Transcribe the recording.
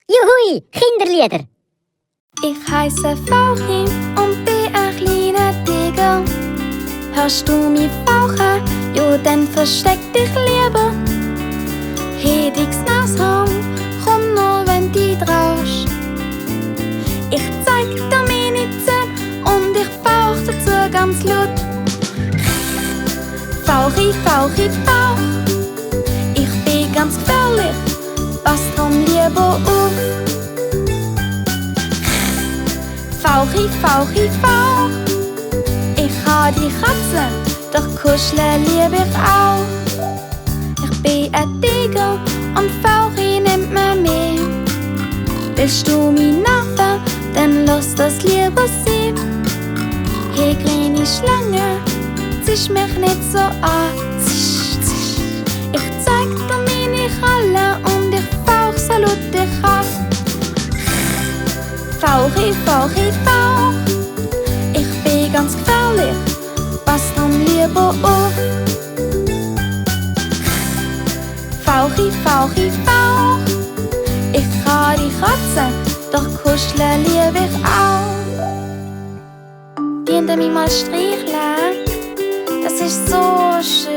Juhui, Kinderlieder. Ich heiße Fauchi und bin ein kleiner Tiger. Hörst du mich fauchen? Ja, dann versteck dich lieber. Heb ich's Nashorn, komm nur, wenn du traust. Ich zeig dir meine Zähne und ich fauch dazu ganz laut. Fauchi, Fauchi, Fauch. Ich bin ganz gefährlich, pass drum lieber auf. Fauchi, Fauchi, Fauch. Ich ha die Katze, doch kuscheln lieb ich auch. Ich bin ein Tiger und Fauchi nimmt mir mehr. Bist du mein Neffe, dann lass das lieber sein. Hey, kleine Schlange, zisch mich nicht so an. Zisch, zisch. Ich zeig dir meine Kralle und ich fauch so laut ich kann. Fauchi, Fauchi, Fauch. Ich bin ganz gefährlich, pass drum lieber auf. Fauchi, Fauchi, Fauch. Ich kann die Katze, doch kuscheln lieb ich auch. Könnt ihr mich mal streicheln? Das ist so schön.